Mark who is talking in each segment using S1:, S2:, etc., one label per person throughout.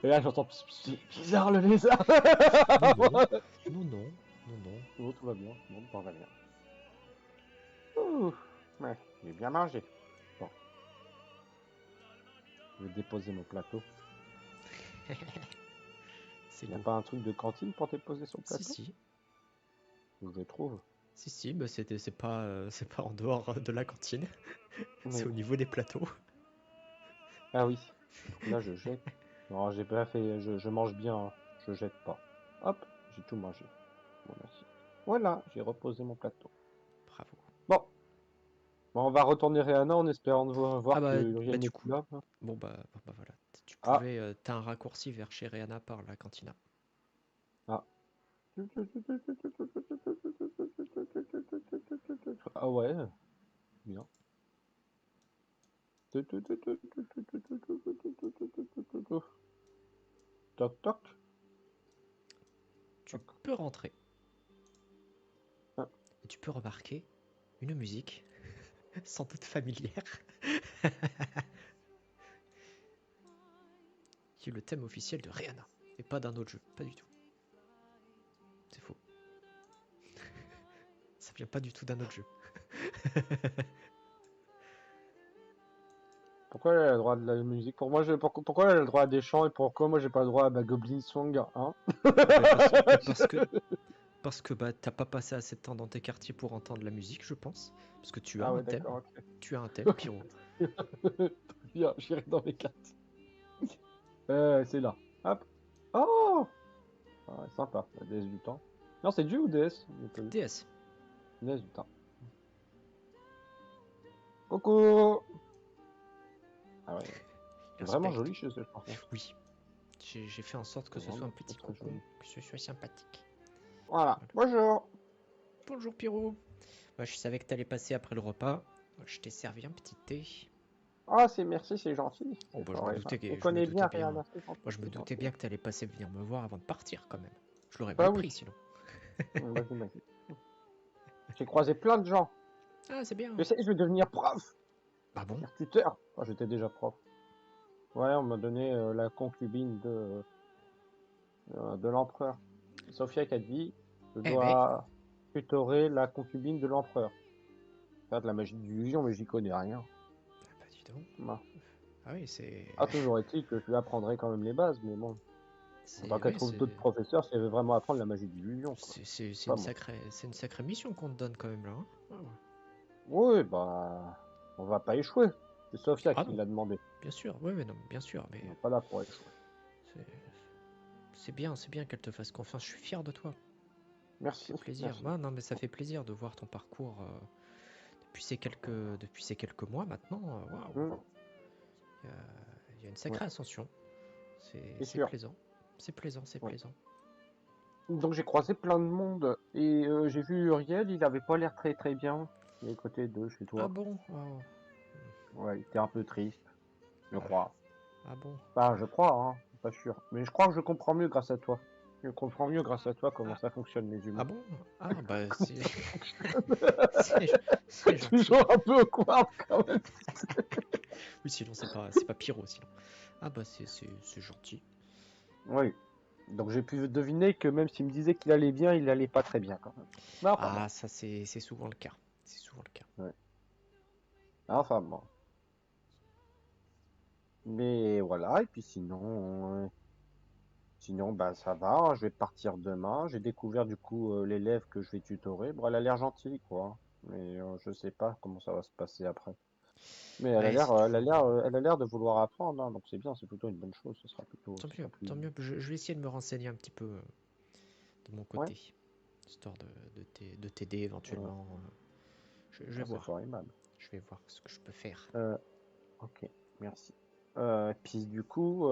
S1: Et là, j'entends c'est bizarre le lézard.
S2: Non, non, non, non.
S1: Bon, tout va bien. Bon, tout va bien. Ouh, ouais, j'ai bien mangé. Bon, je vais déposer mon plateau.
S2: C'est
S1: Il n'y a
S2: beau.
S1: pas un truc de cantine pour déposer son
S2: Si,
S1: plateau?
S2: si.
S1: Je le trouve.
S2: Si, bah c'est pas en dehors de la cantine. C'est
S1: Oui.
S2: au niveau des plateaux.
S1: Ah oui. Donc là, je jette. Non, j'ai pas fait. Je mange bien. Hein. Je jette pas. Hop, j'ai tout mangé. Bon, merci. Voilà, j'ai reposé mon plateau.
S2: Bravo.
S1: Bon. Bon, on va retourner Rihanna en espérant de
S2: Ah
S1: voir que Uriel
S2: du
S1: n'est
S2: coup.
S1: plus là.
S2: Bon bah voilà. Tu
S1: Ah,
S2: pouvais. T'as un raccourci vers chez Rihanna par la cantina.
S1: ah. Ah ouais, bien. Toc toc.
S2: Tu
S1: Toc.
S2: peux rentrer.
S1: Ah.
S2: Et tu peux remarquer une musique sans doute familière. Qui est le thème officiel de Rihanna. Et pas d'un autre jeu. Pas du tout. C'est faux. Ça vient pas du tout d'un autre jeu.
S1: Pourquoi elle a le droit de la musique? Pourquoi elle a le droit à des chants et pourquoi moi j'ai pas le droit à ma Goblin Song, hein?
S2: Parce que bah, t'as pas passé assez de temps dans tes quartiers pour entendre la musique, je pense. Parce que tu as
S1: Ah
S2: un
S1: ouais,
S2: thème.
S1: d'accord, ok.
S2: Tu as un thème, Pyro.
S1: Bien, j'irai dans mes cartes. C'est là. Hop. Oh! Ah, ouais, sympa, la déesse du temps. Non, c'est Dieu ou déesse? J'ai pas vu.
S2: DS.
S1: Déesse du temps. Coucou! Ah ouais,
S2: Il
S1: c'est vraiment
S2: respecte.
S1: joli chez eux, par contre.
S2: Oui. J'ai fait en sorte que
S1: C'est
S2: ce soit un
S1: vraiment très
S2: petit
S1: très
S2: cocon,
S1: joli.
S2: que ce soit sympathique.
S1: Voilà,
S2: Voilà.
S1: bonjour!
S2: Bonjour Pyro. Moi, je savais que t'allais passer après le repas. Je t'ai servi un petit thé.
S1: Ah, c'est merci, c'est gentil.
S2: Oh,
S1: C'est
S2: bah,
S1: fort aimable. On
S2: je me
S1: connaît
S2: doutais
S1: bien
S2: bien.
S1: Rihanna, c'est
S2: Moi,
S1: gentil,
S2: je me
S1: c'est
S2: doutais
S1: gentil.
S2: bien que t'allais passer venir me voir avant de partir, quand même. Je l'aurais
S1: Bah
S2: mal
S1: oui.
S2: pris, sinon.
S1: Bah, j'imagine. J'ai croisé plein de gens.
S2: Ah, c'est bien.
S1: Je sais, je vais devenir prof,
S2: Ah bon?
S1: devenir tuteur. Enfin, j'étais déjà prof. Ouais, on m'a donné la concubine de l'empereur. C'est Sophia qui a dit, je
S2: Eh ben.
S1: dois tutorer la concubine de l'empereur. Faire de la magie d'illusion, mais j'y connais rien.
S2: Ah, bah, dis donc.
S1: Non.
S2: Ah oui, c'est.
S1: Ah, toujours est-il que je lui apprendrai quand même les bases, mais bon. Tant
S2: C'est.
S1: qu'elle
S2: Ouais,
S1: trouve d'autres professeurs, si elle veut vraiment apprendre la magie d'illusion, quoi. Pas moi.
S2: c'est une sacrée mission qu'on te donne quand même là. Hein. Ah, ouais.
S1: Oui, bah, on va pas échouer. C'est Sophia
S2: Ah
S1: qui
S2: non,
S1: l'a demandé.
S2: bien sûr. Ouais, mais non, bien sûr. Mais
S1: On n'est pas là pour échouer.
S2: c'est c'est bien qu'elle te fasse confiance. Je suis fier de toi. Ça
S1: Merci,
S2: fait plaisir.
S1: merci.
S2: Bah, non, mais ça fait plaisir de voir ton parcours depuis ces quelques mois maintenant. Waouh.
S1: Hmm,
S2: Il y a, il y a une
S1: ouais,
S2: sacrée ascension.
S1: c'est
S2: C'est
S1: sûr.
S2: plaisant. C'est plaisant, c'est
S1: Ouais.
S2: plaisant.
S1: Donc j'ai croisé plein de monde et j'ai vu Uriel, il avait pas l'air très très bien. Il est côté de chez
S2: Ah
S1: toi.
S2: bon? Oh.
S1: Ouais, il était un peu triste, je
S2: Ah,
S1: crois.
S2: ah bon?
S1: Enfin, je crois, hein, pas sûr. Mais je crois que je comprends mieux grâce à toi. Je comprends mieux grâce à toi comment
S2: Ah,
S1: ça fonctionne les
S2: ah
S1: humains.
S2: bon? Ah bah
S1: Comment
S2: c'est
S1: ça fonctionne?
S2: c'est gentil.
S1: Toujours un peu awkward quand même.
S2: Oui, sinon c'est pas Pyro sinon. Ah bah c'est gentil.
S1: Oui. Donc j'ai pu deviner que même s'il me disait qu'il allait bien, il allait pas très bien quand même. Mais enfin bon.
S2: Ah ça c'est souvent le cas. C'est souvent le cas.
S1: Ouais. Enfin bon. Mais voilà, et puis sinon, bah ça va, hein, je vais partir demain. J'ai découvert du coup l'élève que je vais tutorer. Bon, elle a l'air gentille, quoi. Mais je sais pas comment ça va se passer après. Mais
S2: Ouais, c'est toujours
S1: elle a l'air de vouloir apprendre, hein, donc c'est bien, c'est plutôt une bonne chose. Ce sera plus.
S2: tant mieux. Je vais essayer de me renseigner un petit peu de mon
S1: Ouais,
S2: côté, histoire de t'aider
S1: ouais,
S2: éventuellement. Je vais
S1: c'est
S2: voir.
S1: fort aimable.
S2: Je vais voir ce que je peux faire.
S1: Euh, ok, merci. Puis du coup,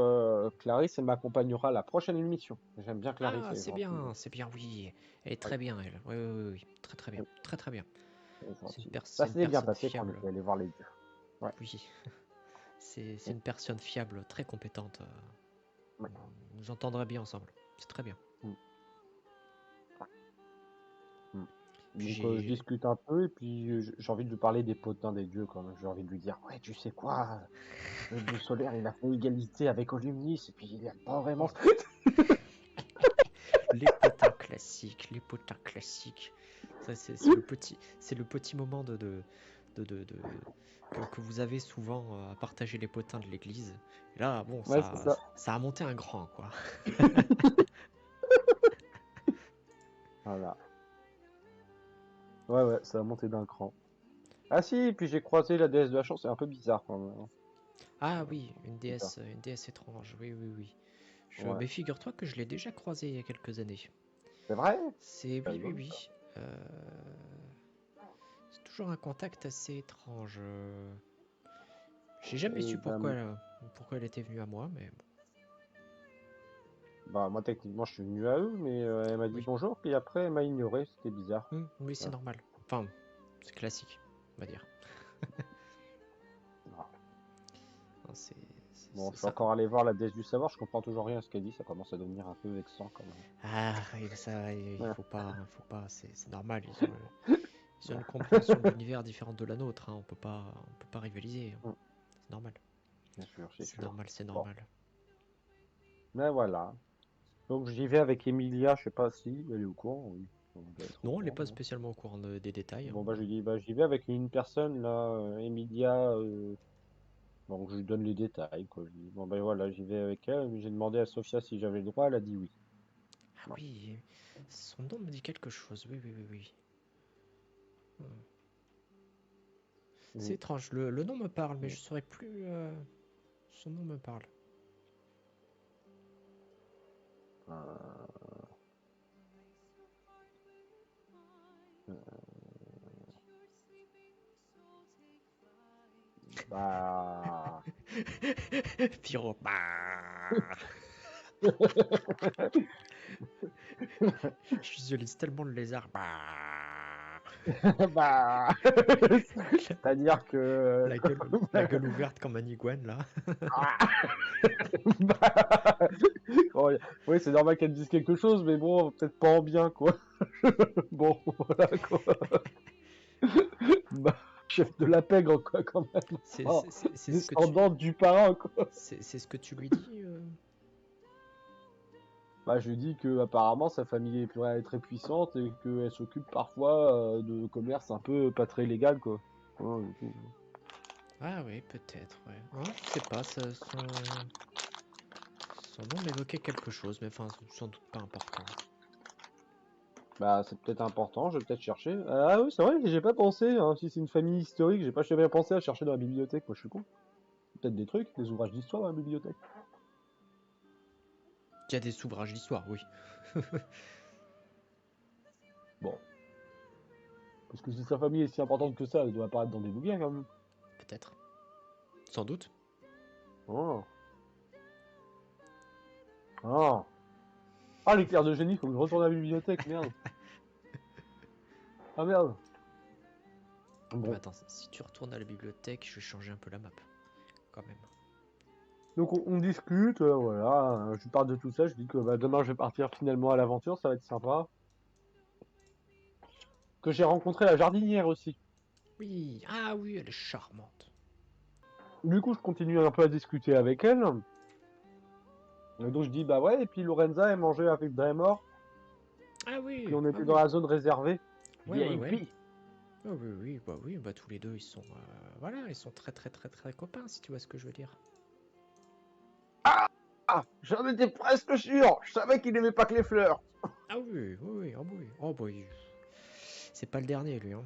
S1: Clarisse, elle m'accompagnera à la prochaine émission. J'aime bien Clarisse,
S2: Ah,
S1: elle est gentille.
S2: c'est bien, oui. Elle est
S1: Oui,
S2: très bien, elle. Oui, oui, oui, oui. Très, très bien.
S1: oui,
S2: Très, très bien.
S1: elle est gentille. Ça
S2: C'est une
S1: s'est bien
S2: personne
S1: passé quand on
S2: fiable.
S1: était allé voir les dieux. Ouais,
S2: Oui, c'est
S1: oui,
S2: une personne fiable, très compétente.
S1: oui.
S2: Nous entendrez bien ensemble. C'est très bien.
S1: Mm, mm.
S2: Puis
S1: Donc je discute un peu et puis j'ai envie de lui parler des potins des dieux quand même. J'ai envie de lui dire ouais tu sais quoi, le dieu solaire il a fait égalité avec Olympus et puis il aime pas vraiment.
S2: les potins classiques, les potins classiques. Ça, c'est le petit moment de que vous avez souvent à partager les potins de l'église. Et là, bon,
S1: Ouais c'est ça.
S2: ça a monté un grand, quoi.
S1: Voilà. Ouais ça a monté d'un cran. Ah si, puis j'ai croisé la déesse de la chance, c'est un peu bizarre quand même. Hein.
S2: Ah oui,
S1: Bizarre.
S2: une déesse étrange. Oui, oui, oui.
S1: Ouais.
S2: Mais figure-toi que je l'ai déjà croisée il y a quelques années.
S1: C'est vrai?
S2: C'est
S1: C'est
S2: oui, oui,
S1: rigolo, ça.
S2: oui. C'est toujours un contact assez étrange. J'ai jamais
S1: Et
S2: su
S1: ben,
S2: pourquoi elle était venue à moi, mais bon,
S1: bah moi techniquement je suis venu à eux, mais elle m'a dit
S2: oui.
S1: bonjour, puis après elle m'a ignoré, c'était bizarre.
S2: Oui, c'est
S1: Ouais.
S2: normal. Enfin, c'est classique, on va dire.
S1: Ah.
S2: Non,
S1: Bon, je suis
S2: ça.
S1: encore allé voir la déesse du savoir, je comprends toujours rien à ce qu'elle dit, ça commence à devenir un peu vexant quand même.
S2: Ah, et ça, il
S1: Ouais.
S2: faut pas, c'est normal. Ils ont une compréhension de l'univers différente de la nôtre. Hein, on peut pas rivaliser. Hein.
S1: Mm.
S2: C'est normal.
S1: Bien sûr, c'est
S2: C'est
S1: sûr.
S2: normal, c'est
S1: Bon,
S2: normal.
S1: mais voilà. Donc j'y vais avec Emilia, je sais pas si elle est au courant, oui. On doit être au
S2: Non, elle n'est
S1: courant,
S2: pas
S1: non.
S2: spécialement au courant des détails. Hein.
S1: Bon bah je lui dis, bah j'y vais avec une personne là, Emilia. Donc je lui donne les détails, quoi. Je dis, bon ben voilà, j'y vais avec elle. J'ai demandé à Sofia si j'avais le droit, elle a dit oui.
S2: Ah
S1: Bon.
S2: oui, son nom me dit quelque chose. Oui, oui, oui, oui. C'est
S1: Mm.
S2: étrange. Le nom me parle, mais
S1: Mm.
S2: je saurais plus. Son nom me parle.
S1: Euh, bah.
S2: Pyro. Bah. Je visualise tellement le lézard. Bah.
S1: Bah. C'est-à-dire que.
S2: La gueule ouverte comme un iguane là.
S1: Bah, oh, oui, c'est normal qu'elle dise quelque chose, mais bon, peut-être pas en bien, quoi. Bon, voilà, quoi. Bah, chef de la pègre, quoi, quand même. Oh,
S2: C'est ce que tu.
S1: descendant du parrain, quoi.
S2: C'est ce que tu lui dis.
S1: Bah, je lui dis que apparemment sa famille est très puissante et qu'elle s'occupe parfois de commerce un peu pas très légal, quoi. Ouais, du coup.
S2: Ah oui, peut-être. Ouais. Non, je sais pas. Son nom m'évoquait quelque chose, mais enfin, sans doute pas important.
S1: Bah, c'est peut-être important, je vais peut-être chercher. Ah oui, c'est vrai, j'ai pas pensé, hein, si c'est une famille historique, j'ai pas jamais pensé à chercher dans la bibliothèque, moi je suis con. Peut-être des trucs, des ouvrages d'histoire dans la bibliothèque.
S2: Il y a des ouvrages d'histoire, oui.
S1: Bon. Parce que si sa famille est si importante que ça, elle doit apparaître dans des bouquins quand même.
S2: Peut-être. Sans doute.
S1: Oh. Oh. Ah, l'éclair de génie, faut que je retourne à la bibliothèque, merde. Ah merde.
S2: Mais
S1: Bon.
S2: attends, si tu retournes à la bibliothèque, je vais changer un peu la map. Quand même.
S1: Donc on discute, voilà, je lui parle de tout ça, je dis que bah, demain je vais partir finalement à l'aventure, ça va être sympa. Que j'ai rencontré la jardinière aussi.
S2: Oui, ah oui, elle est charmante.
S1: Du coup je continue un peu à discuter avec elle. Et donc je dis bah ouais, et puis Lorenza elle mangeait avec Draymore,
S2: Ah
S1: puis
S2: oui,
S1: on
S2: ah
S1: était dans
S2: oui.
S1: la zone réservée.
S2: Ouais, ouais, ouais.
S1: VIP.
S2: Ah oui, bah tous les deux, ils sont, voilà, ils sont très, très, très, très copains, si tu vois ce que je veux dire.
S1: Ah, j'en étais presque sûr, je savais qu'il aimait pas que les fleurs.
S2: Ah oui, oui, oui, oh oui, oh bah, c'est pas le dernier, lui, hein.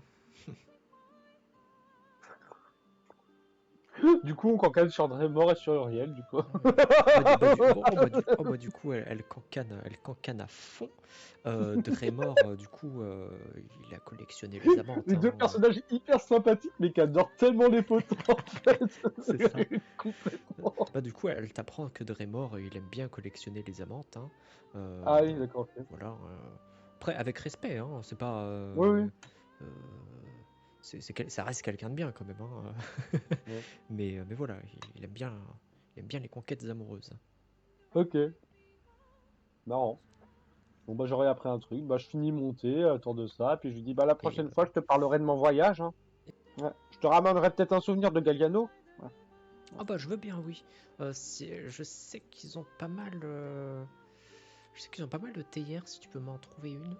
S1: Du coup on cancane sur Draymore et sur Uriel, du coup.
S2: Ah oui. Oh bah du coup, elle cancane à fond. Draymore, du coup, il a collectionné les amantes.
S1: Les deux
S2: Hein.
S1: personnages hyper sympathiques mais qui adorent tellement les potes en fait.
S2: C'est ça.
S1: Complètement.
S2: Bah du coup, elle t'apprend que Draymore, il aime bien collectionner les amantes. Hein.
S1: Ah oui, d'accord, ok.
S2: Voilà. Après, avec respect, hein. C'est pas.
S1: Oui, oui.
S2: Euh, ça reste quelqu'un de bien quand même. Hein.
S1: Ouais.
S2: Mais voilà, il aime bien les conquêtes amoureuses.
S1: Ok, marrant. Bon, bah, j'aurais appris un truc. Bah, je finis mon thé autour de ça. Puis je lui dis, bah, la
S2: Et
S1: prochaine fois, je te parlerai de mon voyage. Hein. Ouais. Je te ramènerai peut-être un souvenir de Galliano. Ouais.
S2: ah bah je veux bien, oui. Je sais qu'ils ont pas mal. Je sais qu'ils ont pas mal de théières, si tu peux m'en trouver une.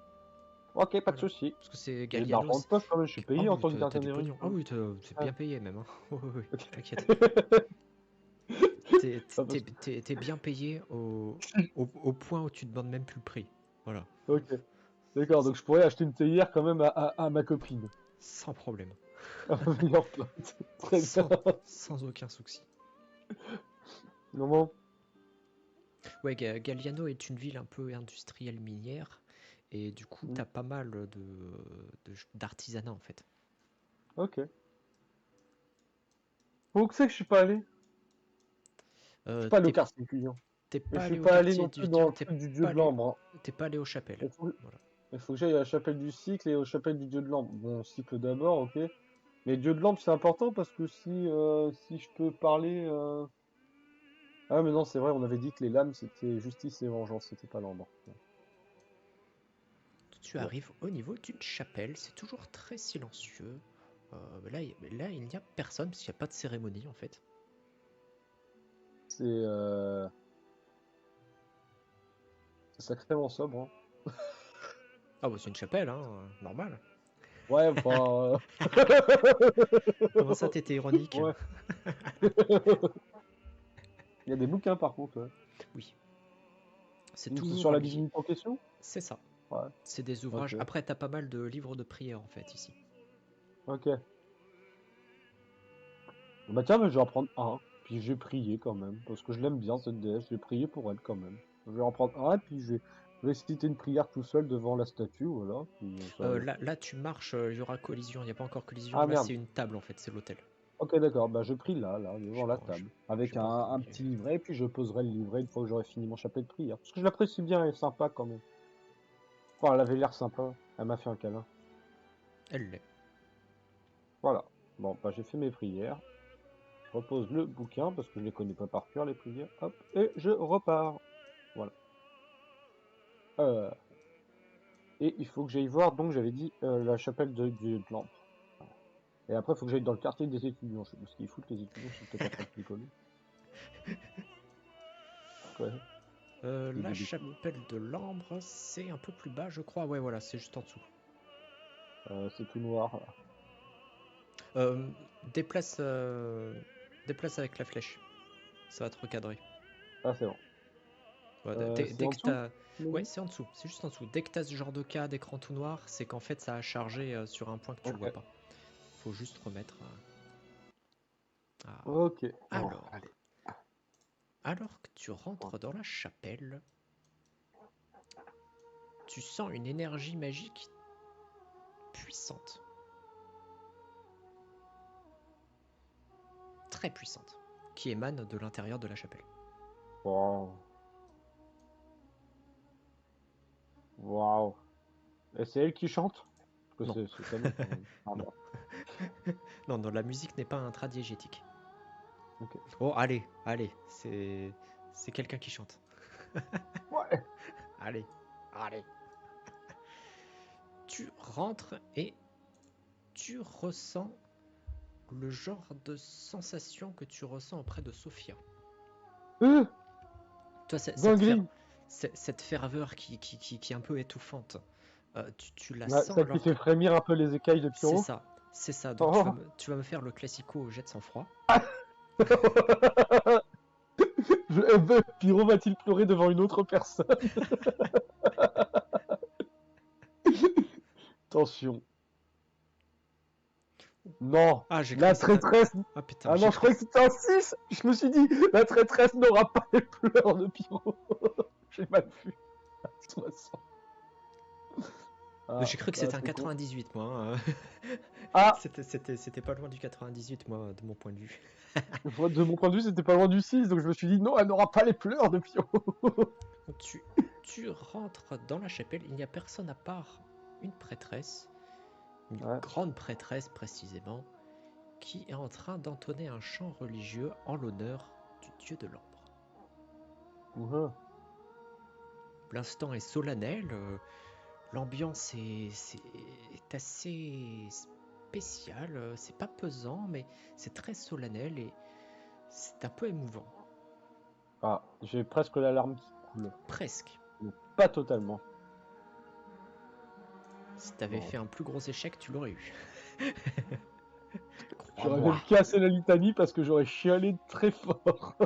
S1: Ok, pas de
S2: Voilà.
S1: souci.
S2: Parce que c'est
S1: J'ai de
S2: Galliano.
S1: l'argent de poche quand même. Je suis
S2: Ah
S1: payé en
S2: oui,
S1: tant que
S2: t'as
S1: gardien
S2: du
S1: des ruines.
S2: pognon. Ah oui, t'es
S1: Ouais.
S2: bien payé même. Hein. Oui, oui,
S1: Ok.
S2: t'inquiète. T'es
S1: Ah, parce que-
S2: t'es bien payé au point où tu demandes même plus le prix. Voilà.
S1: Ok. D'accord, donc je pourrais acheter une théière quand même à ma copine.
S2: Sans problème.
S1: À ma meilleure pote. Très bien.
S2: Sans, sans aucun souci.
S1: Comment?
S2: Ouais, Galliano est une ville un peu industrielle minière. Et du coup,
S1: Mm.
S2: t'as pas mal d'artisanat en fait.
S1: Ok. Où que c'est que je suis pas allé? Je suis
S2: Euh,
S1: pas allé au
S2: t'es
S1: quartier client.
S2: t'es
S1: Et
S2: pas
S1: je suis
S2: allé au
S1: pas allé
S2: quartier
S1: non
S2: du
S1: plus dans
S2: client,
S1: le truc du dieu de l'ambre. Hein.
S2: t'es pas allé aux chapelles. Voilà.
S1: Il faut que j'aille à la chapelle du cycle et aux chapelles du dieu de l'ambre. Bon, cycle d'abord, ok. Mais dieu de l'ambre, c'est important parce que si je peux parler. Ah, mais non, c'est vrai, on avait dit que les lames, c'était justice et vengeance, c'était pas l'ambre.
S2: Tu
S1: Ouais.
S2: arrives au niveau d'une chapelle, c'est toujours très silencieux. Là, il n'y a personne parce qu'il n'y a pas de cérémonie en fait.
S1: C'est c'est sacrément sobre. Hein.
S2: Ah bah c'est une chapelle, hein, normal.
S1: Ouais, enfin.
S2: Comment ça, t'étais ironique?
S1: Ouais. Il y a des bouquins par contre. Ouais.
S2: Oui, c'est
S1: C'est
S2: toujours
S1: sur la
S2: lié.
S1: divinité en question?
S2: C'est ça.
S1: Ouais.
S2: C'est des
S1: Ok.
S2: ouvrages. Après, t'as pas mal de livres de prière en fait ici.
S1: Ok. Bah tiens, mais je vais en prendre un. Puis je vais prier quand même. Parce que je l'aime bien cette déesse. Je vais prier pour elle quand même. Je vais en prendre un. Et puis je vais citer une prière tout seul devant la statue. Voilà. Puis,
S2: Là, tu marches, il y aura collision. Il n'y a pas encore collision.
S1: Ah
S2: Là,
S1: merde.
S2: c'est une table en fait, c'est l'hôtel.
S1: Ok, d'accord. Bah je prie là,
S2: J'ai
S1: devant la
S2: pas, j'ai
S1: table.
S2: j'ai
S1: Avec
S2: pas encore
S1: un
S2: oublié.
S1: petit livret. Et puis je poserai le livret une fois que j'aurai fini mon chapelet de prière. Parce que je l'apprécie bien. Elle est sympa quand même. Enfin, elle avait l'air sympa. Elle m'a fait un câlin.
S2: Elle l'est.
S1: Voilà. Bon, bah j'ai fait mes prières. Je repose le bouquin parce que je les connais pas par cœur les prières. Hop. Et je repars. Voilà. Euh, Et il faut que j'aille voir, donc j'avais dit la chapelle de l'Ambre. Voilà. Et après, il faut que j'aille dans le quartier des étudiants. Je sais pas ce qu'ils foutent les étudiants, ils sont peut-être en train de picoler. Ouais, c'est
S2: La
S1: des bêtises.
S2: chapelle de l'Ambre, c'est un peu plus bas, je crois. Ouais, voilà, c'est juste en dessous.
S1: C'est tout noir là.
S2: Euh, déplace, déplace avec la flèche. Ça va te recadrer.
S1: Ah, c'est bon.
S2: Ouais,
S1: C'est
S2: dès
S1: en
S2: que
S1: dessous?
S2: t'as...
S1: Tu m'as
S2: Ouais,
S1: dit.
S2: c'est en dessous. C'est juste en dessous. Dès que t'as ce genre de cas d'écran tout noir, c'est qu'en fait ça a chargé sur un point que tu
S1: Ok.
S2: vois pas. Faut juste remettre. Ah.
S1: Ok. Bon,
S2: Alors,
S1: allez.
S2: alors que tu rentres dans la chapelle, tu sens une énergie magique puissante, très puissante, qui émane de l'intérieur de la chapelle.
S1: Wow. Waouh. Et c'est elle qui chante? Parce
S2: Non,
S1: que c'est canon quand même. Ah
S2: non,
S1: merde.
S2: non, non, la musique n'est pas intradiégétique.
S1: Ok.
S2: Oh, allez, allez, c'est quelqu'un qui chante.
S1: Ouais.
S2: Allez, allez. Tu rentres et tu ressens le genre de sensation que tu ressens auprès de Sophia.
S1: Euh,
S2: Toi,
S1: dinguerie.
S2: cette ferveur qui est un peu étouffante, tu la
S1: Ouais,
S2: sens
S1: ça qui
S2: alors
S1: fait
S2: que
S1: frémir un peu les écailles de
S2: c'est
S1: Pyro.
S2: ça, c'est ça. Donc
S1: Oh.
S2: tu vas me faire le classico au jet de sang-froid.
S1: Pyro va-t-il pleurer devant une autre personne? Attention. Non,
S2: Ah, j'ai cru
S1: la
S2: que c'était...
S1: traîtresse.
S2: Ah putain,
S1: Ah
S2: j'ai
S1: non, je
S2: cru que...
S1: croyais que c'était un 6. Je me suis dit, la traîtresse n'aura pas les pleurs de Pyro. J'ai mal vu. 60. Ah,
S2: J'ai cru que
S1: bah
S2: c'était un
S1: c'est con.
S2: 98, moi.
S1: Ah,
S2: C'était pas loin du 98, moi, de mon point de vue.
S1: de mon point de vue, c'était pas loin du 6, donc je me suis dit, non, elle n'aura pas les pleurs de Pyro.
S2: Tu, tu rentres dans la chapelle, il n'y a personne à part une prêtresse, une
S1: Ouais.
S2: grande prêtresse précisément, qui est en train d'entonner un chant religieux en l'honneur du dieu de l'ombre.
S1: Mhm.
S2: l'instant est solennel. L'ambiance est assez spéciale. C'est pas pesant, mais c'est très solennel et c'est un peu émouvant.
S1: Ah, j'ai presque la larme qui coule.
S2: Presque.
S1: Mais pas totalement.
S2: Si t'avais
S1: Bon,
S2: fait un plus gros échec, tu l'aurais eu.
S1: j'aurais
S2: Crois-moi.
S1: même cassé la litanie parce que j'aurais chialé très fort.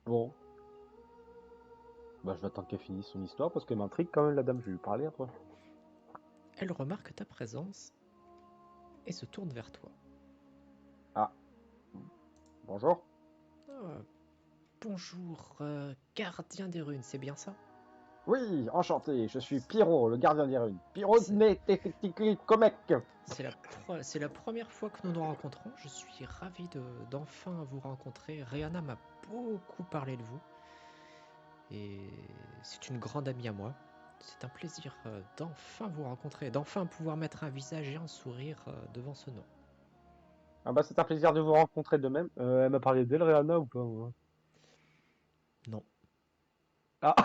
S1: Bon, bah je vais attendre qu'elle finisse son histoire parce qu'elle m'intrigue quand même la dame, je vais lui parler après.
S2: Elle remarque ta présence et se tourne vers toi.
S1: Ah, bonjour.
S2: Ah, bonjour, gardien des runes, c'est bien ça?
S1: Oui, enchanté, je suis Pyro, le gardien des runes. Pyro
S2: C'est
S1: Comek.
S2: c'est la première fois que nous nous rencontrons. Je suis ravi d'enfin vous rencontrer. Rihanna m'a beaucoup parlé de vous et c'est une grande amie à moi. C'est un plaisir d'enfin vous rencontrer, d'enfin pouvoir mettre un visage et un sourire devant ce nom.
S1: Ah bah c'est un plaisir de vous rencontrer de même. Elle m'a parlé d'elle, Rihanna, ou pas moi?
S2: Non.
S1: Ah.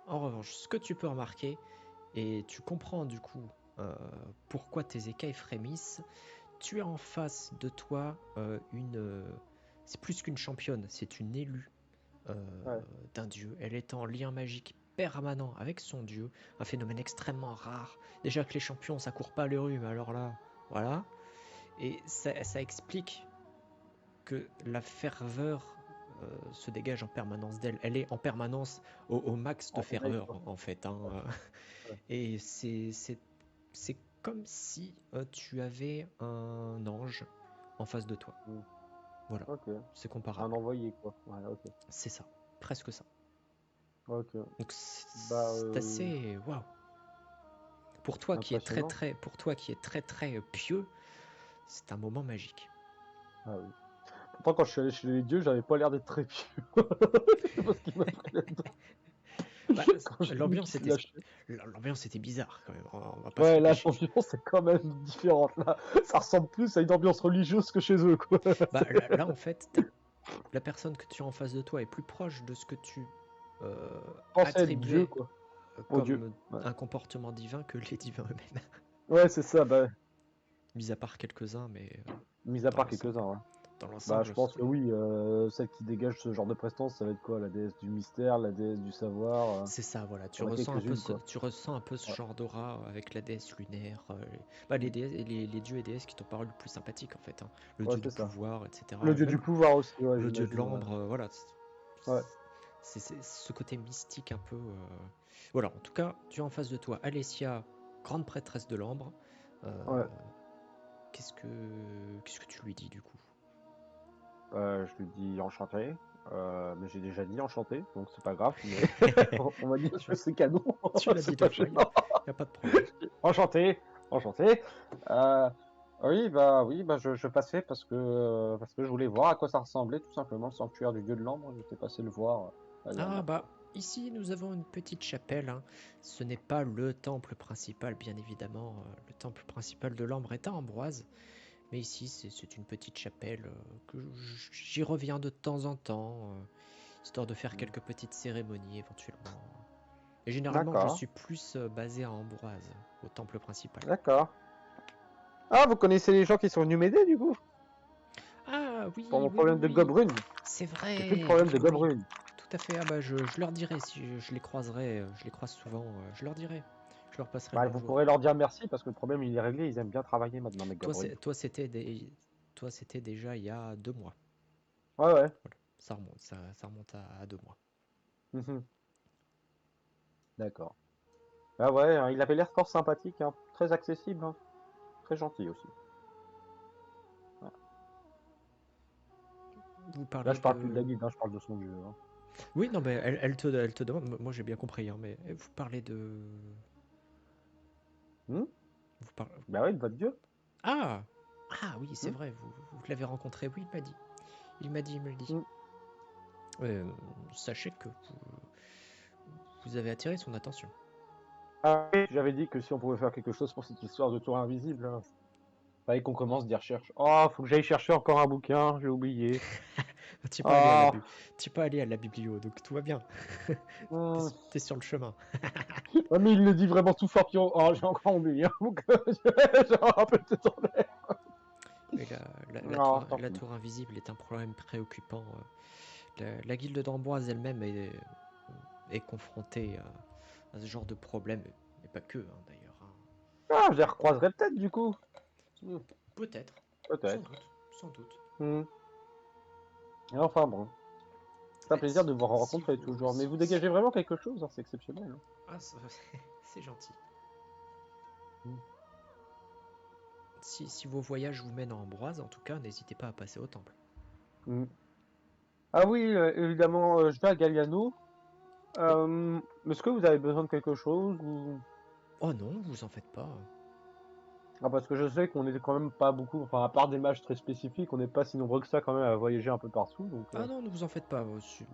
S2: En revanche, ce que tu peux remarquer, et tu comprends du coup pourquoi tes écailles frémissent, tu as en face de toi c'est plus qu'une championne, c'est une élue
S1: Ouais.
S2: d'un dieu. Elle est en lien magique permanent avec son dieu, un phénomène extrêmement rare. Déjà que les champions, ça court pas les rues, mais alors là, voilà. Et ça explique que la ferveur se dégage en permanence d'elle. Elle est en permanence au max de
S1: En live,
S2: ferveur,
S1: quoi.
S2: en fait. Hein.
S1: Ouais.
S2: Et c'est comme si tu avais un ange en face de toi.
S1: Mm.
S2: Voilà,
S1: Ok.
S2: c'est
S1: Un
S2: comparable.
S1: envoyé, quoi. Ouais, ok.
S2: C'est ça, presque ça.
S1: Ok.
S2: Donc
S1: Bah,
S2: c'est assez waouh.
S1: impressionnant.
S2: Pour toi qui est très très pieux, c'est un moment magique.
S1: Ah oui. Pourtant, quand je suis allé chez les dieux, j'avais pas l'air d'être très pieux. Je sais pas ce qui m'a pris là-dedans.
S2: Bah,
S1: Quand j'ai vu
S2: l'ambiance
S1: qu'il se
S2: était
S1: lâchait.
S2: l'ambiance était bizarre quand même. On va pas se
S1: Ouais,
S2: le
S1: là,
S2: cacher.
S1: l'ambiance est quand même différente. Là, ça ressemble plus à une ambiance religieuse que chez eux, quoi.
S2: Bah là en fait, la personne que tu as en face de toi est plus proche de ce que tu
S1: Pensais être Dieu,
S2: attribuais
S1: quoi. Au Dieu.
S2: comme
S1: Ouais,
S2: un comportement divin que les divins eux-mêmes.
S1: ouais c'est ça. Bah,
S2: Mis à part quelques-uns, mais
S1: mis à
S2: dans
S1: part
S2: l'ensemble.
S1: quelques-uns, ouais.
S2: Dans
S1: Bah, je
S2: l'ensemble,
S1: pense que oui, celle qui dégage ce genre de prestance, ça va être quoi? La déesse du mystère, la déesse du savoir.
S2: c'est ça, voilà.
S1: Il y en a quelques-unes, quoi.
S2: Tu ressens un peu ce
S1: Ouais.
S2: genre d'aura avec la déesse lunaire, bah,
S1: Mm.
S2: les dieux et déesses qui t'ont paru le plus sympathiques en fait. Hein. Le
S1: Ouais,
S2: dieu du
S1: c'est ça.
S2: pouvoir,
S1: Le
S2: etc.
S1: dieu du
S2: Même
S1: pouvoir aussi, ouais,
S2: le dieu de
S1: j'imagine, ouais.
S2: l'ambre, voilà.
S1: Ouais.
S2: C'est ce côté mystique un peu. Voilà, en tout cas, tu as en face de toi Alessia, grande prêtresse de l'ambre. Euh,
S1: Ouais.
S2: qu'est-ce que tu lui dis du coup?
S1: Je lui dis enchanté. Mais j'ai déjà dit enchanté, donc c'est pas grave. Mais on va dire que
S2: tu
S1: c'est canon.
S2: tu l'as dit
S1: C'est
S2: deux
S1: pas
S2: fois,
S1: gênant.
S2: y a pas de problème.
S1: Enchanté, enchanté. Euh, oui, bah je passais parce que je voulais voir à quoi ça ressemblait tout simplement le sanctuaire du dieu de l'ambre. J'étais passé le voir la
S2: Ah
S1: dernière
S2: bah,
S1: fois.
S2: ici nous avons une petite chapelle. Hein. Ce n'est pas le temple principal, bien évidemment. Le temple principal de l'ambre est à Ambroise. Mais ici, c'est une petite chapelle que j'y reviens de temps en temps, histoire de faire
S1: Mm.
S2: quelques petites cérémonies éventuellement. Et généralement, je
S1: D'accord,
S2: suis plus basé à Ambroise, au temple principal.
S1: d'accord. Ah, vous connaissez les gens qui sont venus m'aider du coup?
S2: Ah
S1: Pour
S2: oui,
S1: mon
S2: oui, oui,
S1: problème de
S2: oui.
S1: gobrune.
S2: C'est
S1: J'ai plus de
S2: vrai,
S1: problème
S2: oui,
S1: de
S2: oui, oui.
S1: gobrune.
S2: Tout à fait. Ah bah, je leur dirai si je les croiserai, je les croise souvent, je leur dirai. Je leur passerai le
S1: Bah, vous
S2: bonjour.
S1: pourrez leur dire merci parce que le problème il est réglé. Ils aiment bien travailler maintenant, mes
S2: Toi,
S1: gobrunes.
S2: toi, c'était déjà il y a 2 mois.
S1: Ouais, ouais.
S2: Voilà, ça remonte à 2 mois.
S1: Mhm. D'accord. Ah ouais, hein, il avait l'air fort sympathique, hein, très accessible, hein, très gentil aussi. Ouais.
S2: Vous
S1: Là,
S2: parlez
S1: je parle plus de la
S2: de...
S1: guide, hein, je parle de son dieu. Hein.
S2: Oui, non, mais elle te demande. Moi, j'ai bien compris, hein, mais vous parlez de...
S1: Hmm.
S2: Vous parlez...
S1: Bah oui, de votre dieu.
S2: Ah! Ah oui, c'est
S1: Hmm.
S2: vrai, vous l'avez rencontré. Oui, il m'a dit. Il me le dit.
S1: Hmm.
S2: Euh, sachez que vous avez attiré son attention.
S1: Ah oui, j'avais dit que si on pouvait faire quelque chose pour cette histoire de tour invisible. Hein. Fallait qu'on commence des recherches. Oh, faut que j'aille chercher encore un bouquin, j'ai oublié.
S2: Tu peux aller à la
S1: Ah,
S2: tu peux aller à la biblio, donc tout va bien.
S1: hum.
S2: T'es sur le chemin.
S1: Ouais, mais il le dit vraiment tout fort. Oh, j'ai encore oublié. Donc, j'ai un peu de temps.
S2: Mais
S1: Non, tant
S2: la
S1: pis.
S2: tour invisible est un problème préoccupant. La guilde d'Amboise elle-même est confrontée à ce genre de problème, et pas que, hein, d'ailleurs, hein.
S1: Ah, je les recroiserai peut-être du coup. Hmm,
S2: Peut-être, sans
S1: peut-être.
S2: doute, sans doute.
S1: Hmm. Et enfin bon, c'est un
S2: Mais
S1: plaisir de vous rencontrer
S2: vous,
S1: toujours. Mais vous dégagez vraiment quelque chose, hein, c'est exceptionnel. Hein.
S2: ah, c'est gentil.
S1: Hmm.
S2: Si vos voyages vous mènent en Ambroise, en tout cas, n'hésitez pas à passer au temple.
S1: Hmm. Ah oui, évidemment, je vais à Galliano.
S2: Oui.
S1: Est-ce que vous avez besoin de quelque chose ou...
S2: Oh non, vous en faites pas.
S1: Ah, parce que je sais qu'on est quand même pas beaucoup, enfin à part des matchs très spécifiques, on n'est pas si nombreux que ça quand même à voyager un peu partout. Donc,
S2: Ah non, ne vous en faites pas.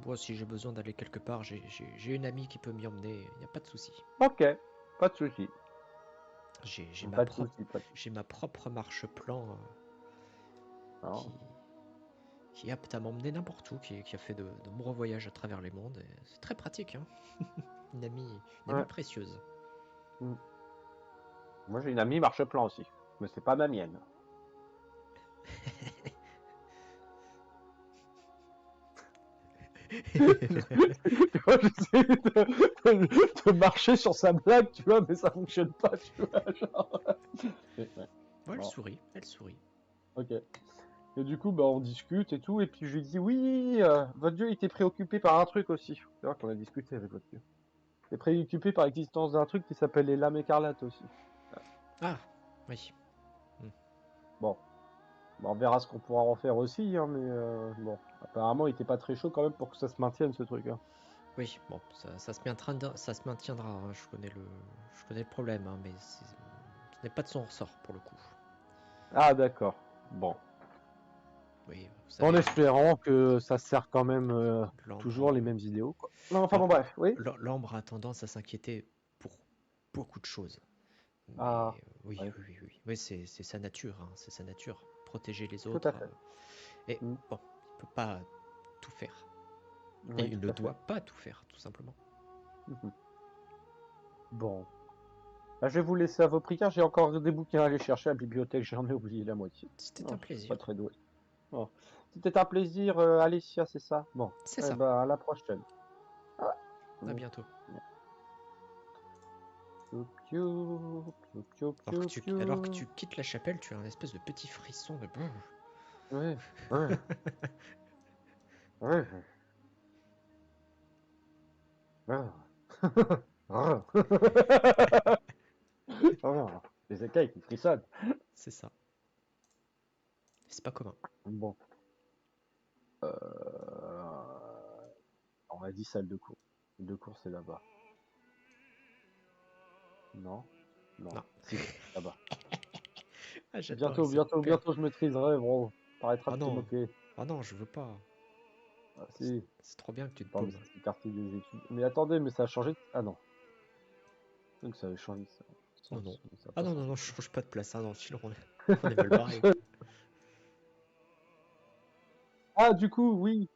S2: Moi, si j'ai besoin d'aller quelque part, j'ai une amie qui peut m'y emmener. Il n'y a pas de souci.
S1: ok, pas de souci,
S2: J'ai
S1: pas de souci, pas de souci.
S2: ma propre marche-plan qui,
S1: Non.
S2: qui est apte à m'emmener n'importe où, qui a fait de nombreux voyages à travers les mondes. C'est très pratique, hein. Une amie
S1: Ouais.
S2: précieuse.
S1: Hmm. Moi j'ai une amie marche-plan aussi, mais c'est pas ma mienne. Tu vois, j'essaie de marcher sur sa blague, tu vois, mais ça fonctionne pas, tu vois. Genre... ouais.
S2: Ouais, elle
S1: Bon,
S2: sourit, elle sourit.
S1: ok. Et du coup, bah, on discute et tout, et puis je lui dis oui, votre dieu était préoccupé par un truc aussi. C'est vrai qu'on a discuté avec votre dieu. Il est préoccupé par l'existence d'un truc qui s'appelle les lames écarlates aussi.
S2: Ah, oui. Hmm.
S1: Bon, bah, on verra ce qu'on pourra en faire aussi, hein, mais bon, apparemment il était pas très chaud quand même pour que ça se maintienne ce truc. Hein.
S2: Oui, bon, ça se maintiendra, hein. Je connais le problème, hein, mais ce n'est pas de son ressort pour le coup.
S1: Ah d'accord. Bon.
S2: Oui, vous
S1: En
S2: savez,
S1: espérant que ça sert quand même
S2: l'ambre,
S1: toujours les mêmes idéaux, quoi. Non, enfin
S2: l'am-
S1: bon, bref, oui.
S2: l'ambre a tendance à s'inquiéter pour beaucoup de choses.
S1: Ah,
S2: Mais oui,
S1: oui,
S2: oui, oui, oui. Oui, c'est sa nature, hein, c'est sa nature. Protéger les
S1: tout à
S2: autres.
S1: fait.
S2: Et
S1: Mm.
S2: bon, il peut pas tout faire. Et
S1: Oui,
S2: il
S1: tout
S2: ne
S1: à fait.
S2: doit pas tout faire, tout simplement.
S1: Mhm. Bon. Bah, je vais vous laisser à vos prières. J'ai encore des bouquins à aller chercher à la bibliothèque. J'en ai oublié la moitié.
S2: C'était
S1: Non,
S2: un
S1: je suis pas
S2: plaisir.
S1: très doué. Bon. C'était un plaisir, Alessia, c'est ça? Bon.
S2: C'est
S1: Eh
S2: ça.
S1: ben, à la prochaine. Ah.
S2: À
S1: Mm.
S2: bientôt.
S1: Piou, piou, piou, piou, piou,
S2: Alors que
S1: piou.
S2: tu quittes la chapelle, tu as un espèce de petit frisson de...
S1: Ouais, ouais, ouais. Ah. Ah. Ah. Les écailles qui frissonnent.
S2: C'est ça. C'est pas commun.
S1: Bon. On a dit salle de cours. Salle de cours, c'est là-bas. Non? Non.
S2: Non.
S1: Si, là-bas.
S2: Ah, j'adore, il
S1: Bientôt,
S2: se
S1: bientôt,
S2: perd.
S1: bientôt, je maîtriserai, bro. T'arrêteras
S2: Oh
S1: de te
S2: non.
S1: moquer.
S2: Oh non, je veux pas.
S1: Ah, si.
S2: C'est trop bien que tu te
S1: Attends, mais
S2: paumes.
S1: ça c'est partie des études. Mais attendez, mais ça a changé. Ah non. Donc ça avait changé de
S2: Non, non.
S1: sens. Mais ça n'a
S2: Ah
S1: pas
S2: non, non,
S1: changé
S2: non,
S1: de
S2: je
S1: sens.
S2: change pas de place. Ah non, sinon on est mal barré.
S1: Ah, du coup, oui.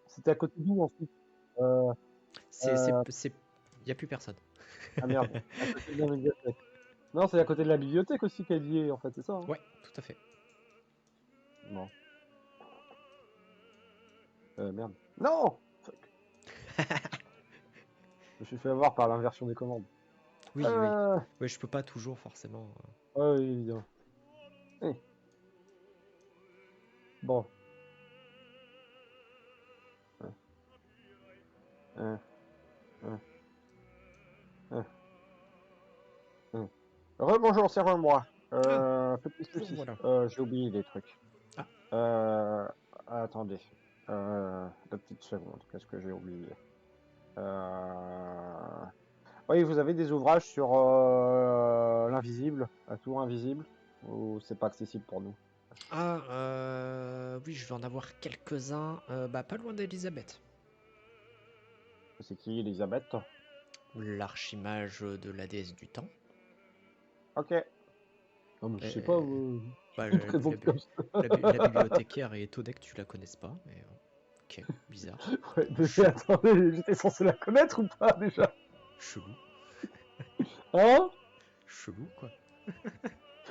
S1: C'était à côté d'où ensuite? Euh, euh,
S2: Y a plus personne.
S1: ah merde. À côté de la médiathèque. Non, c'est à côté de la bibliothèque aussi qu'elle y est, en fait, c'est ça, hein?
S2: Ouais, tout à fait.
S1: Non. Merde. Non! Fuck. Je me suis fait avoir par l'inversion des commandes.
S2: Oui, oui.
S1: Euh...
S2: Oui, je peux pas toujours forcément.
S1: Ouais, oui, évidemment. Eh, bon. Euh, euh, euh, euh, euh. Rebonjour, c'est moi.
S2: Ah,
S1: Petit
S2: vous
S1: souci.
S2: voilà.
S1: J'ai oublié des trucs.
S2: Ah,
S1: Attendez. Deux petites secondes. Qu'est-ce que j'ai oublié? Euh... Oui, vous avez des ouvrages sur l'invisible, la tour invisible, ou c'est pas accessible pour nous?
S2: oui, je vais en avoir quelques-uns. Bah, pas loin d'Elisabeth.
S1: C'est qui, Elisabeth?
S2: L'archimage de la déesse du temps.
S1: Ok. Non, mais je sais pas,
S2: Et,
S1: tu
S2: bah,
S1: te présentes comme ça.
S2: la bibliothécaire est étonnée que tu la connaisses pas, mais ok, bizarre.
S1: Ouais, mais
S2: Chelou,
S1: attendez, j'étais censé la connaître ou pas déjà?
S2: chelou,
S1: Hein?
S2: chelou quoi.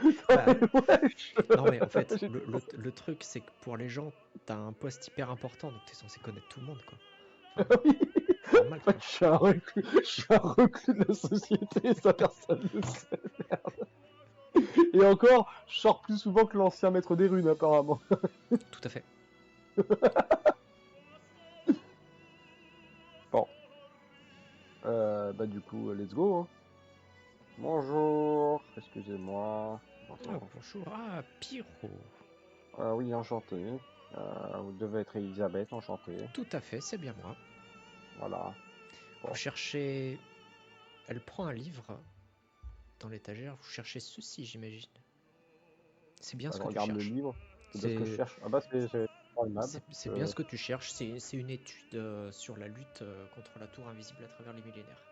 S1: Non,
S2: Bah,
S1: mais wesh!
S2: non, mais en fait,
S1: J'étais censé.
S2: le truc, c'est que pour les gens, t'as un poste hyper important, donc t'es censé connaître tout le monde, quoi.
S1: Ah
S2: Enfin,
S1: oui!
S2: normal,
S1: En fait,
S2: quoi.
S1: je suis un reclus de la société, ça personne ne sait. Et encore, je sors plus souvent que l'ancien maître des runes, apparemment.
S2: Tout à fait.
S1: Bon, bah du coup, let's go, hein. Bonjour, excusez-moi.
S2: Ah,
S1: Bonjour.
S2: bonjour. Ah, Pyro.
S1: Oui, enchanté. Vous devez être Elisabeth, enchanté.
S2: Tout à fait, c'est bien moi.
S1: Voilà.
S2: Vous
S1: Bon,
S2: cherchez... Elle prend un livre dans l'étagère, vous cherchez ceci, j'imagine. C'est bien
S1: bah,
S2: ce
S1: je
S2: que tu
S1: regarde le
S2: cherches.
S1: livre. C'est bien ce que je
S2: C'est
S1: cherche. Ah bah c'est aimable.
S2: c'est bien ce que tu cherches. C'est une étude sur la lutte contre la tour invisible à travers les millénaires.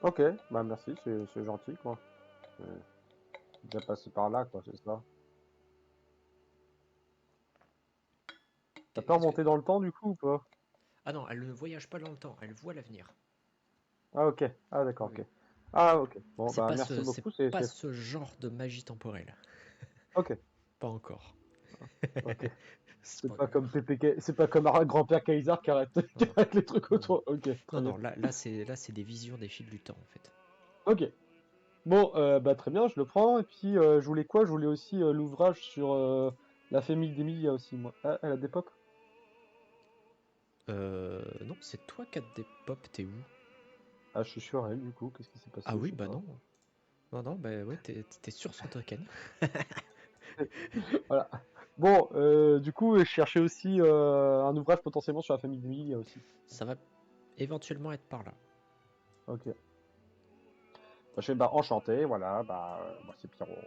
S1: Ok, bah merci, c'est gentil, quoi. C'est déjà passé par là, quoi, c'est ça. T'as pas
S2: Qu'est-ce que...
S1: remonté dans le temps, du coup, ou pas?
S2: Ah non, elle ne voyage pas dans le temps, elle voit l'avenir.
S1: Ah ok, ah
S2: Oui,
S1: d'accord,
S2: oui.
S1: ok. Ah ok, bon
S2: C'est
S1: bah
S2: pas
S1: merci
S2: c'est
S1: beaucoup,
S2: pas ce genre de magie temporelle.
S1: Ok,
S2: Pas encore.
S1: ok.
S2: Spoiler.
S1: C'est pas comme grand-père Kaiser qui arrête,
S2: Non,
S1: qui
S2: non.
S1: arrête les trucs
S2: Non, non.
S1: autour. Ok,
S2: Non,
S1: très bien.
S2: non, là c'est des visions des fils du temps, en fait.
S1: Ok. Bon, bah très bien, je le prends. Et puis, je voulais quoi? Je voulais aussi l'ouvrage sur la famille d'Emilia aussi, moi. Ah, elle a des pop?
S2: Non, c'est toi qui as des pop, t'es où?
S1: Ah, je suis sur elle, du coup. Qu'est-ce qui s'est
S2: Ah
S1: passé? Je
S2: oui,
S1: sais
S2: bah
S1: pas.
S2: non. Non, non, bah ouais, t'es sur son token.
S1: Voilà. Bon, du coup, je cherchais aussi un ouvrage potentiellement sur la famille d'Emilia aussi.
S2: Ça va éventuellement être par là.
S1: Ok. Bah, je fais, bah, enchanté, voilà. Bah, moi, c'est Pierrot,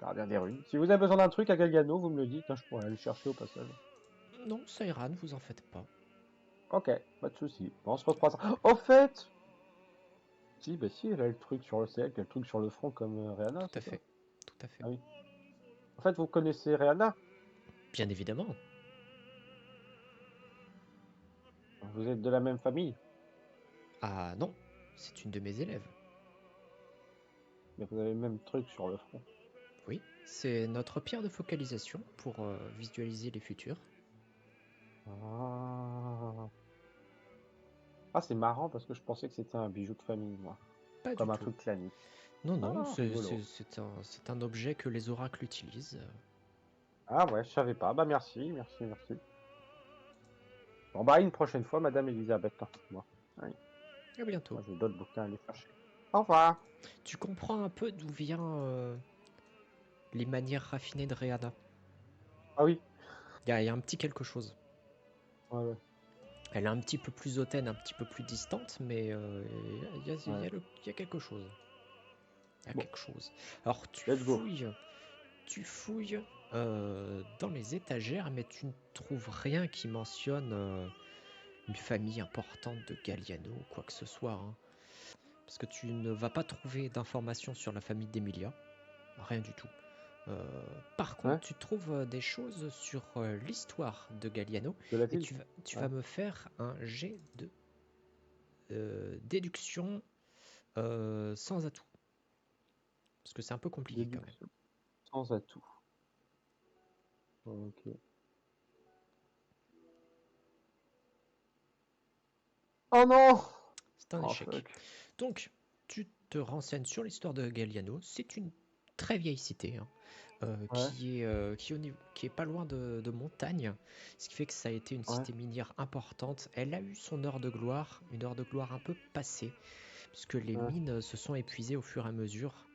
S1: gardien des runes. Si vous avez besoin d'un truc à Galgano, vous me le dites, hein, je pourrais aller le chercher au passage.
S2: Non, ça ira, ne vous en faites pas.
S1: Ok, pas de souci. Bon, on se recroise. Au fait! Si, bah si, elle a le truc sur le CL, elle a le truc sur le front comme Rihanna,
S2: Tout à
S1: c'est ça?
S2: fait. Tout à fait.
S1: Ah oui. En fait, vous connaissez Rihanna?
S2: Bien évidemment.
S1: Vous êtes de la même famille,
S2: Ah non, c'est une de mes élèves.
S1: mais vous avez le même truc sur le front.
S2: Oui, c'est notre pierre de focalisation pour visualiser les futurs.
S1: Ah, ah c'est marrant parce que je pensais que c'était un bijou de famille, moi.
S2: Pas du
S1: Comme un
S2: tout.
S1: truc clanique.
S2: Non, non,
S1: Ah, rigolo.
S2: c'est un objet que les oracles utilisent.
S1: Ah ouais, je savais pas. Bah merci, merci, merci. Bon bah une prochaine fois, Madame Elisabeth, hein, moi. Oui,
S2: À bientôt.
S1: moi j'ai d'autres bouquins à aller chercher. Au revoir.
S2: Tu comprends un peu d'où vient les manières raffinées de Rihanna.
S1: Ah oui.
S2: Y a un petit quelque chose.
S1: Ouais, ouais,
S2: Elle est un petit peu plus hautaine, un petit peu plus distante, mais
S1: ouais.
S2: y a quelque chose. Il y a
S1: Bon,
S2: quelque chose. Alors
S1: let's go.
S2: tu fouilles dans les étagères, mais tu ne trouves rien qui mentionne une famille importante de Galliano ou quoi que ce soit, hein. Parce que tu ne vas pas trouver d'informations sur la famille d'Emilia. Rien du tout. Euh, Par contre,
S1: Ouais,
S2: tu trouves des choses sur l'histoire de Galliano
S1: de la
S2: et
S1: ville.
S2: tu
S1: Ouais.
S2: vas me faire un jet de déduction sans atout. Parce que c'est un peu compliqué quand même.
S1: Déduction sans atout. Ok. Oh non!
S2: C'est un
S1: Oh
S2: échec.
S1: fuck.
S2: Donc, tu te renseignes sur l'histoire de Galliano. C'est une très vieille cité, hein,
S1: Ouais,
S2: qui est pas loin de Montagne, ce qui fait que ça a été une
S1: ouais,
S2: cité minière importante. Elle a eu son heure de gloire, une heure de gloire un peu passée, puisque les
S1: ouais,
S2: mines se sont épuisées au fur et à mesure.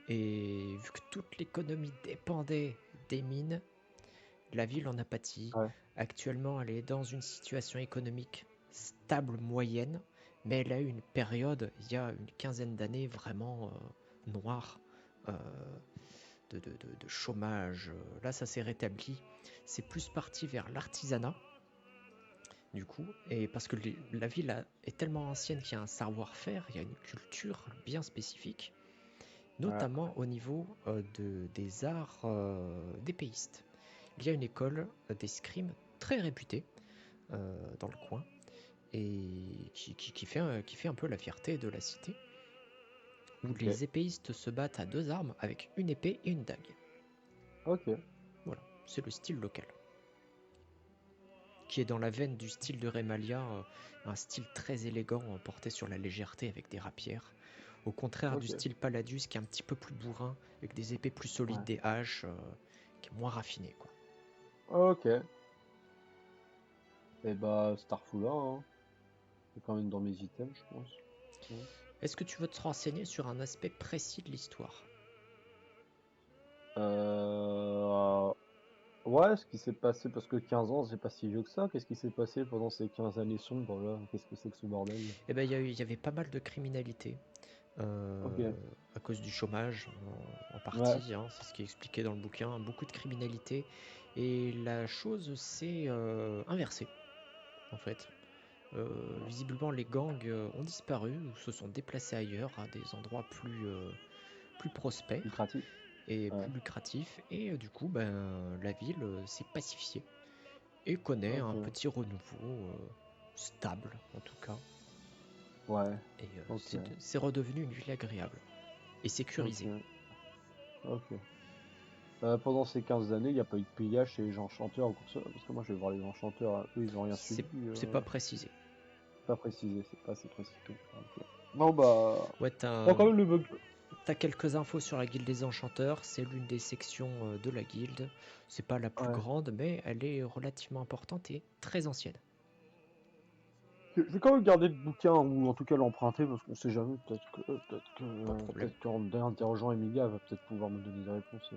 S2: Et vu que toute l'économie dépendait des mines, la ville en a pâti.
S1: ouais,
S2: Actuellement, elle est dans une situation économique stable moyenne, mais elle a eu une période, il y a une quinzaine d'années, vraiment noire, euh, de chômage. Là, ça s'est rétabli. C'est plus parti vers l'artisanat, du coup, et parce que la ville est tellement ancienne qu'il y a un savoir-faire, il y a une culture bien spécifique,
S1: Ouais.
S2: notamment au niveau des arts d'épéistes. Il y a une école d'escrime très réputée dans le coin et qui fait un peu la fierté de la cité, où
S1: Ok.
S2: les épéistes se battent à deux armes avec une épée et une dague.
S1: Ok.
S2: Voilà, c'est le style local, qui est dans la veine du style de Remalia, un style très élégant porté sur la légèreté avec des rapières, au contraire du
S1: Ok.
S2: style Palladius qui est un petit peu plus bourrin, avec des épées plus solides,
S1: Ouais.
S2: des haches, qui est moins raffiné quoi.
S1: Ok. Et bah, Starful là, hein. C'est quand même dans mes items, je pense. Ouais.
S2: Est-ce que tu veux te renseigner sur un aspect précis de l'histoire?
S1: Euh... Ouais, ce qui s'est passé, parce que 15 ans, c'est pas si vieux que ça. Qu'est-ce qui s'est passé pendant ces 15 années sombres là? Qu'est-ce que c'est que ce bordel?
S2: Eh ben, il y avait pas mal de criminalité
S1: Ok.
S2: à cause du chômage en
S1: Ouais.
S2: partie, hein, c'est ce qui est expliqué dans le bouquin, beaucoup de criminalité et la chose s'est inversée en fait. Visiblement, les gangs ont disparu ou se sont déplacés ailleurs à des endroits plus prospères
S1: Lucratif.
S2: et
S1: Ouais.
S2: plus lucratifs. Et du coup, ben, la ville s'est pacifiée et connaît un
S1: Ok.
S2: petit renouveau stable en tout cas.
S1: Ouais.
S2: Et
S1: Ok.
S2: c'est redevenu une ville agréable et sécurisée.
S1: Ok. Ok. Pendant ces 15 années, il n'y a pas eu de pillage chez les enchanteurs ou quoi que ce soit, parce que moi je vais voir les enchanteurs, eux ils ont rien
S2: C'est
S1: subi,
S2: c'est pas précisé.
S1: pas précisé, c'est pas assez précisé. Ok. Non bah,
S2: Ouais,
S1: bon, quand même le bug.
S2: t'as quelques infos sur la guilde des enchanteurs. C'est l'une des sections de la guilde. C'est pas la plus
S1: Ouais.
S2: grande, mais elle est relativement importante et très ancienne.
S1: Je vais quand même garder le bouquin ou en tout cas l'emprunter parce qu'on sait jamais.
S2: Pas de problème.
S1: Peut-être qu'en interrogeant Emilia, elle va peut-être pouvoir me donner des réponses.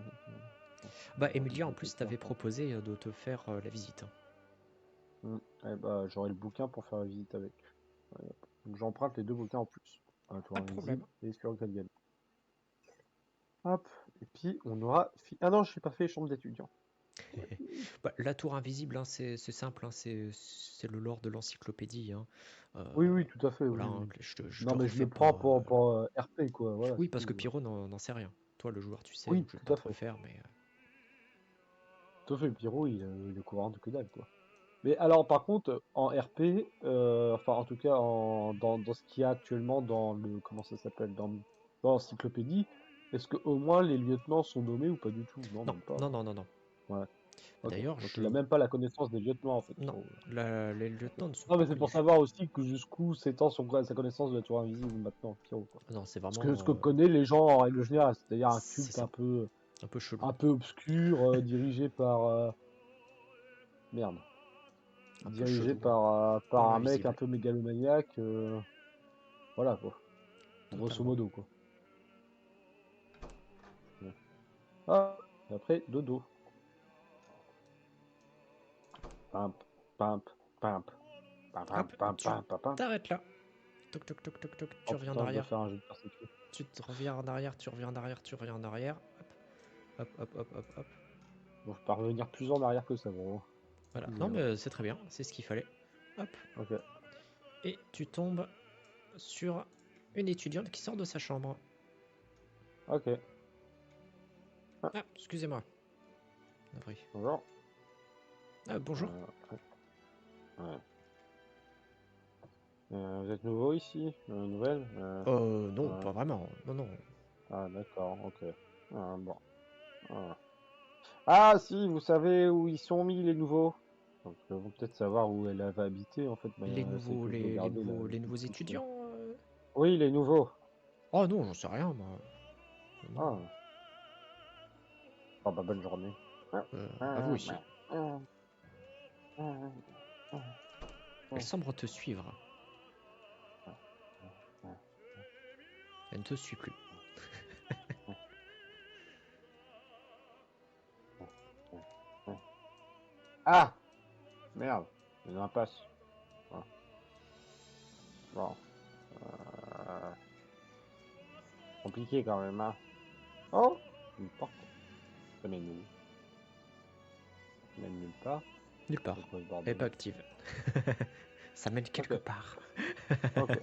S2: Bah,
S1: Dans
S2: Emilia, en
S1: quelques
S2: plus,
S1: cas,
S2: t'avait
S1: quoi.
S2: proposé de te faire la visite, hein.
S1: Eh bah, j'aurai le bouquin pour faire la visite avec. Ouais, hop. Donc j'emprunte les deux bouquins en plus. Un tour
S2: Pas de
S1: invisible
S2: problème.
S1: et sur Gallienne. Hop. Et puis on aura. Ah non, je n'ai pas fait les chambres d'étudiants.
S2: Bah, la tour invisible, hein, c'est simple, hein, c'est le lore de l'encyclopédie, hein. Euh,
S1: Oui, oui, tout à fait,
S2: voilà,
S1: oui,
S2: hein,
S1: oui.
S2: je te
S1: Non, mais je
S2: refais
S1: le
S2: pas.
S1: prends pour RP, quoi. Voilà,
S2: Oui,
S1: c'est
S2: parce que
S1: tout.
S2: Pyro n'en sait rien. Toi, le joueur, tu sais,
S1: Oui,
S2: donc je vais
S1: tout
S2: pas
S1: à
S2: te
S1: fait.
S2: refaire, mais
S1: Tout à fait, le Pyro, il est courant de que dalle, quoi. Mais alors, par contre, en RP, enfin, en tout cas, dans ce qu'il y a actuellement dans le, comment ça s'appelle, dans l'encyclopédie, est-ce que au moins les lieutenants sont nommés ou pas du tout? Non,
S2: non,
S1: même pas,
S2: non,
S1: hein.
S2: non, non, non.
S1: Ouais, ok.
S2: D'ailleurs,
S1: Donc il a même pas la connaissance des lieutenants, en fait,
S2: non,
S1: Pyro.
S2: les
S1: Ok.
S2: lieutenants ne sont
S1: Non,
S2: pas
S1: mais c'est pour
S2: connus.
S1: savoir aussi que jusqu'où s'étend sa connaissance de la tour invisible maintenant, Pyro, quoi.
S2: Non, c'est
S1: Parce que ce
S2: vraiment,
S1: que connaissent les gens en règle générale, c'est-à-dire un
S2: c'est
S1: culte
S2: ça, un peu chelou,
S1: un peu obscur, dirigé par, merde,
S2: un peu
S1: dirigé
S2: chelou
S1: par
S2: par
S1: un mec un
S2: l'invisible.
S1: peu mégalomaniaque, voilà, quoi. Grosso
S2: Totalement.
S1: modo, quoi. Ouais. Ah, et après, dodo. Pimp, pimp, pimp, pimp, pimp,
S2: Hop,
S1: pimp,
S2: tu
S1: pimp, pimp, pimp.
S2: t'arrêtes là. Toc, toc, toc, toc, toc, tu
S1: Oh
S2: reviens en
S1: putain, je dois
S2: arrière.
S1: faire un jeu de perception.
S2: Tu te reviens en arrière, tu reviens en arrière, tu reviens en arrière. Hop, hop, hop, hop, hop, hop.
S1: Bon, je peux revenir plus en arrière que ça, bon.
S2: Voilà.
S1: Mais,
S2: Non, mais c'est très bien, c'est ce qu'il fallait. Hop.
S1: ok,
S2: Et tu tombes sur une étudiante qui sort de sa chambre.
S1: ok. Ah,
S2: Ah, excusez-moi. Navré.
S1: bonjour.
S2: Ah, bonjour.
S1: Ouais, ouais. Vous êtes nouveau ici? Nouvelle?
S2: Non,
S1: Ouais.
S2: pas vraiment. Non, non.
S1: Ah, d'accord, ok. Ah, bon. Ah. Ah, si, vous savez où ils sont mis les nouveaux? Donc, vous peut-être savoir où elle va habiter, en fait, mais c'est que je veux garder la
S2: Les nouveaux
S1: petite fiche.
S2: étudiants.
S1: Oui, les nouveaux.
S2: Oh non, j'en sais rien, moi. Non.
S1: Ah, oh, bah, bonne journée.
S2: À vous aussi.
S1: Ah,
S2: Elle semble te suivre. Elle ne te suit plus.
S1: ah, merde, une impasse. Ah, bon, euh, compliqué quand même, hein. Oh, une porte. Ça mène où? Ça mène nulle part.
S2: Nulle part.
S1: C'est quoi ce
S2: Elle est
S1: bordel?
S2: pas active. Ça mène quelque
S1: Ok,
S2: part.
S1: ok.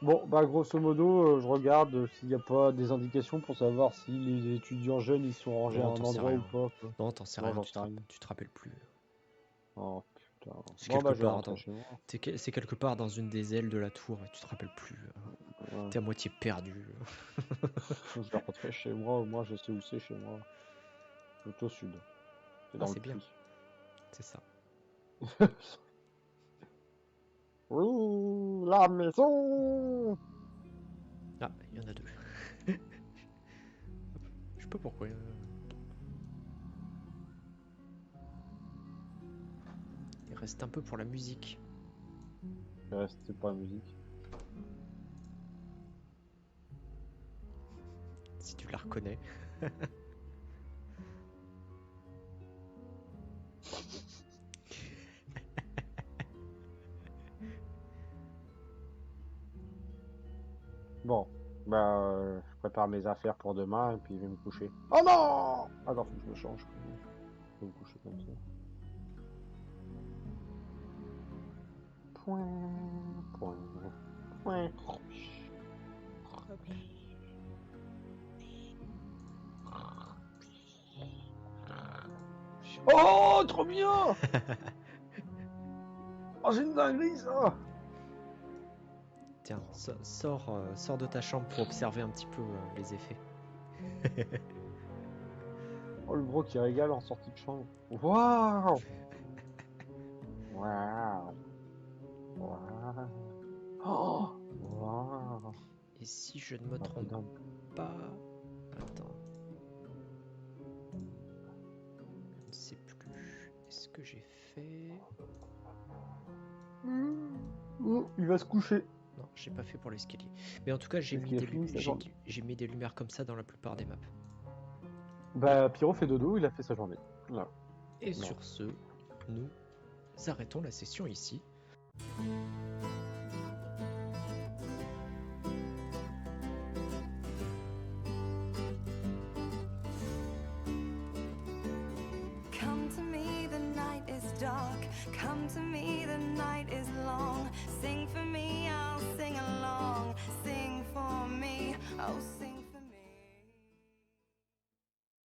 S1: Bon, bah grosso modo, je regarde s'il n'y a pas des indications pour savoir si les étudiants jeunes ils sont rangés à
S2: Non,
S1: un
S2: t'en sais
S1: endroit ou
S2: rien.
S1: pas, quoi.
S2: Non, t'en sais
S1: Non,
S2: rien,
S1: j'en sais rien.
S2: tu te rappelles plus.
S1: Oh putain.
S2: C'est
S1: Bon
S2: quelque
S1: bah je vais
S2: part
S1: rentrer
S2: dans,
S1: chez moi.
S2: c'est quelque part dans une des ailes de la tour et tu te rappelles plus.
S1: Ouais.
S2: T'es à moitié perdu.
S1: Je vais rentrer chez moi, au moins je sais où c'est chez moi. Tout au sud. C'est
S2: Ah,
S1: dans le
S2: c'est bien.
S1: puits.
S2: C'est ça.
S1: Oui, la maison.
S2: Ah, il y en a deux. Je sais pas pourquoi. Il reste un peu pour la musique.
S1: C'est pas la musique.
S2: Si tu la reconnais.
S1: Bon, bah je prépare mes affaires pour demain et puis je vais me coucher. Oh non! Attends, faut que je me change quand même. Je vais me coucher comme ça. Point, point, point. Oh, trop bien! Oh, c'est une dinguerie ça!
S2: Tiens, sors de ta chambre pour observer un petit peu les effets.
S1: Oh, le gros qui régale en sortie de chambre. Waouh! Waouh! Waouh! Oh! Waouh!
S2: Et si je ne me
S1: Un peu
S2: trompe
S1: dingue.
S2: pas... Attends. Je ne sais plus. Est-ce que j'ai fait...
S1: Oh, il va se coucher.
S2: Non, j'ai pas fait pour l'escalier. Mais en tout cas,
S1: Est-ce qu'il a fini sa journée?
S2: j'ai mis des lumières comme ça dans la plupart des maps. Et,
S1: Bah, Pyro fait dodo, il a fait sa journée. Voilà.
S2: et
S1: Non.
S2: sur ce, nous arrêtons la session ici.
S3: Come to me, the night is dark. Come to me, the night is long. Sing for me, I'll sing along. Sing for me, oh sing.